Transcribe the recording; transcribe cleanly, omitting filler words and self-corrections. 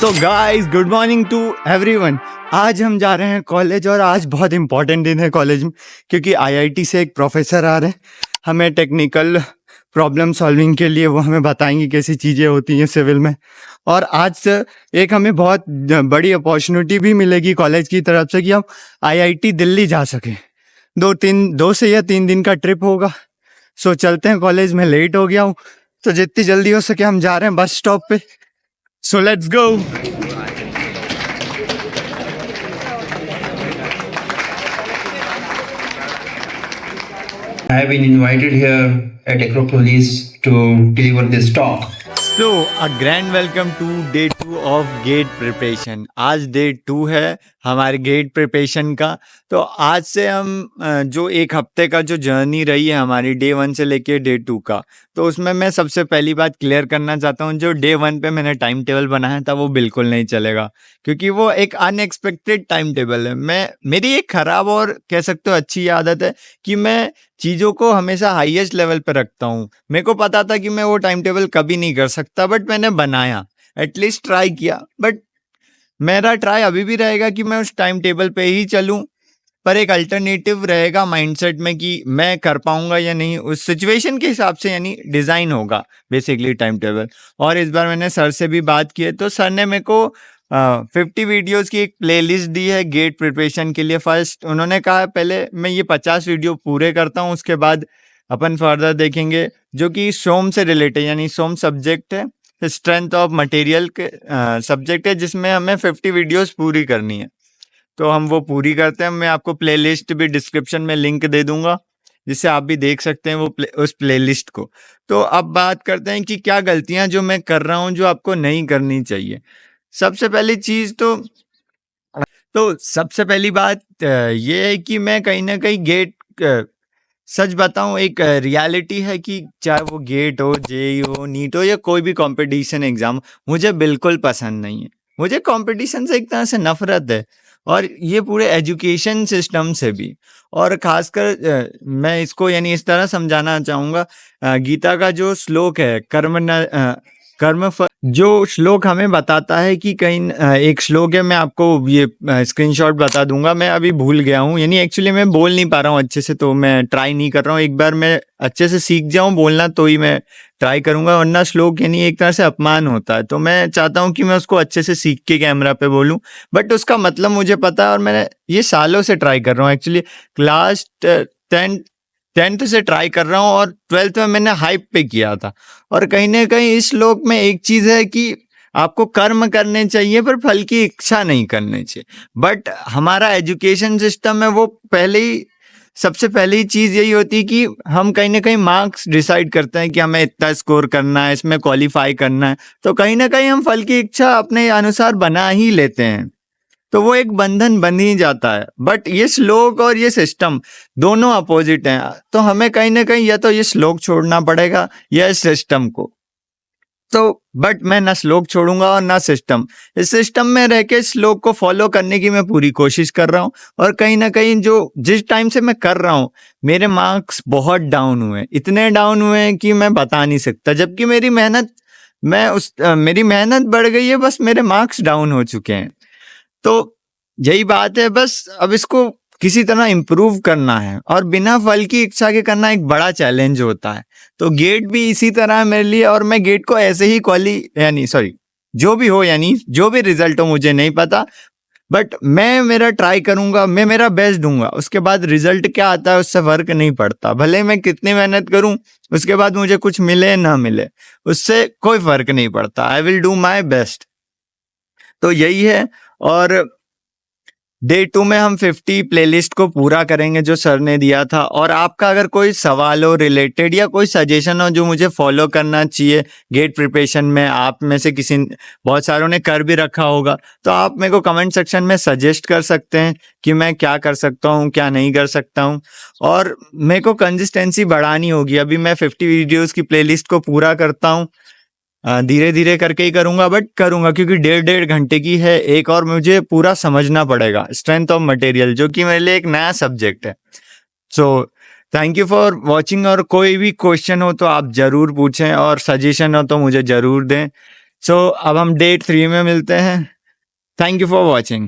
So guys, good morning to everyone. आज हम जा रहे हैं कॉलेज और आज बहुत इंपॉर्टेंट दिन है कॉलेज में, क्योंकि आईआईटी से एक प्रोफेसर आ रहे हैं हमें टेक्निकल प्रॉब्लम सॉल्विंग के लिए। वो हमें बताएंगे कैसी चीज़ें होती हैं सिविल में। और आज से एक हमें बहुत बड़ी अपॉर्चुनिटी भी मिलेगी कॉलेज की तरफ से कि हम आईआईटी दिल्ली जा सकें। 2 से या 3 दिन का ट्रिप होगा। सो चलते हैं कॉलेज में। लेट हो गया हूँ तो जितनी जल्दी हो सके हम जा रहे हैं बस स्टॉप पे। So let's go. I have been invited here at Acropolis to deliver this talk. So a grand welcome to day 2 of GATE preparation. आज day 2 है हमारे GATE preparation का। तो आज से हम जो एक हफ्ते का जो जर्नी रही है हमारी डे 1 से लेके डे 2 का, तो उसमें मैं सबसे पहली बात क्लियर करना चाहता हूँ, जो डे 1 पे मैंने टाइम टेबल बनाया था वो बिल्कुल नहीं चलेगा, क्योंकि वो एक अनएक्सपेक्टेड टाइम टेबल है। मेरी एक ख़राब और कह सकते हो अच्छी आदत है कि मैं चीज़ों को हमेशा हाईएस्ट लेवल पे रखता हूँ। मेरे को पता था कि मैं वो टाइम टेबल कभी नहीं कर सकता, बट मैंने बनाया, एटलीस्ट ट्राई किया। बट मेरा ट्राई अभी भी रहेगा कि मैं उस टाइम टेबल पे ही चलूँ, पर एक अल्टरनेटिव रहेगा माइंडसेट में कि मैं कर पाऊंगा या नहीं, उस सिचुएशन के हिसाब से यानी डिज़ाइन होगा बेसिकली टाइम टेबल। और इस बार मैंने सर से भी बात की है, तो सर ने मेरे को 50 वीडियोस की एक प्लेलिस्ट दी है गेट प्रिपरेशन के लिए। फर्स्ट उन्होंने कहा पहले मैं ये 50 वीडियो पूरे करता हूँ, उसके बाद अपन फर्दर देखेंगे, जो कि सोम से रिलेटेड यानी सोम सब्जेक्ट है, स्ट्रेंथ ऑफ मटेरियल के सब्जेक्ट है, जिसमें हमें 50 वीडियोस पूरी करनी है। तो हम वो पूरी करते हैं। मैं आपको प्लेलिस्ट भी डिस्क्रिप्शन में लिंक दे दूंगा, जिससे आप भी देख सकते हैं उस प्लेलिस्ट को। तो अब बात करते हैं कि क्या गलतियां जो मैं कर रहा हूं जो आपको नहीं करनी चाहिए। सबसे पहली चीज़ तो सबसे पहली बात ये है कि मैं कहीं ना कहीं गेट सच बताऊं, एक रियलिटी है कि चाहे वो गेट हो, जेई हो, नीट हो या कोई भी कंपटीशन एग्ज़ाम, मुझे बिल्कुल पसंद नहीं है। मुझे कंपटीशन से एक तरह से नफरत है, और ये पूरे एजुकेशन सिस्टम से भी। और खासकर मैं इसको यानी इस तरह समझाना चाहूँगा, गीता का जो श्लोक है कर्म फल, जो श्लोक हमें बताता है कि कहीं एक श्लोक है, मैं आपको ये स्क्रीनशॉट बता दूंगा, मैं अभी भूल गया हूँ, यानी एक्चुअली मैं बोल नहीं पा रहा हूँ अच्छे से, तो मैं ट्राई नहीं कर रहा हूँ। एक बार मैं अच्छे से सीख जाऊँ बोलना तो ही मैं ट्राई करूंगा, वरना श्लोक यानी एक तरह से अपमान होता है। तो मैं चाहता हूँ कि मैं उसको अच्छे से सीख के कैमरा पे बोलूँ, बट उसका मतलब मुझे पता है, और मैंने ये सालों से ट्राई कर रहा हूँ। एक्चुअली क्लास 10th से ट्राई कर रहा हूँ, और 12th में मैंने हाइप पे किया था। और कहीं ना कहीं इस श्लोक में एक चीज़ है कि आपको कर्म करने चाहिए पर फल की इच्छा नहीं करनी चाहिए। बट हमारा एजुकेशन सिस्टम है वो पहले ही, सबसे पहली चीज़ यही होती है कि हम कहीं ना कहीं मार्क्स डिसाइड करते हैं कि हमें इतना स्कोर करना है, इसमें क्वालिफाई करना है, तो कहीं ना कहीं हम फल की इच्छा अपने अनुसार बना ही लेते हैं, तो वो एक बंधन बन ही जाता है। बट ये श्लोक और ये सिस्टम दोनों अपोजिट हैं, तो हमें कहीं ना कहीं या तो ये श्लोक छोड़ना पड़ेगा या इस सिस्टम को। तो बट मैं ना श्लोक छोड़ूंगा और ना सिस्टम। इस सिस्टम में रह के श्लोक को फॉलो करने की मैं पूरी कोशिश कर रहा हूँ, और कहीं ना कहीं जो जिस टाइम से मैं कर रहा हूँ मेरे मार्क्स बहुत डाउन हुए, इतने डाउन हुए हैं कि मैं बता नहीं सकता। जबकि मेरी मेहनत बढ़ गई है, बस मेरे मार्क्स डाउन हो चुके हैं। तो यही बात है, बस अब इसको किसी तरह इम्प्रूव करना है, और बिना फल की इच्छा के करना एक बड़ा चैलेंज होता है। तो गेट भी इसी तरह है मेरे लिए, और मैं गेट को ऐसे ही जो भी हो, यानी जो भी रिजल्ट हो मुझे नहीं पता, बट मैं मेरा ट्राई करूंगा, मैं मेरा बेस्ट दूंगा। उसके बाद रिजल्ट क्या आता है उससे फर्क नहीं पड़ता, भले मैं कितनी मेहनत करूं, उसके बाद मुझे कुछ मिले ना मिले, उससे कोई फर्क नहीं पड़ता। I will do my best. तो यही है। और डे 2 में हम 50 प्लेलिस्ट को पूरा करेंगे जो सर ने दिया था। और आपका अगर कोई सवाल हो रिलेटेड या कोई सजेशन हो जो मुझे फॉलो करना चाहिए गेट प्रिपरेशन में, आप में से किसी, बहुत सारों ने कर भी रखा होगा, तो आप मेरे को कमेंट सेक्शन में सजेस्ट कर सकते हैं कि मैं क्या कर सकता हूँ, क्या नहीं कर सकता हूँ। और मेरे को कंसिस्टेंसी बढ़ानी होगी। अभी मैं 50 वीडियोज़ की प्लेलिस्ट को पूरा करता हूँ, धीरे धीरे करके ही करूंगा, बट करूंगा, क्योंकि 1.5 घंटे की है एक, और मुझे पूरा समझना पड़ेगा स्ट्रेंथ ऑफ मटेरियल, जो कि मेरे लिए एक नया सब्जेक्ट है। So thank you for watching, और कोई भी क्वेश्चन हो तो आप ज़रूर पूछें, और सजेशन हो तो मुझे ज़रूर दें। सो अब हम डे 3 में मिलते हैं। Thank you for watching.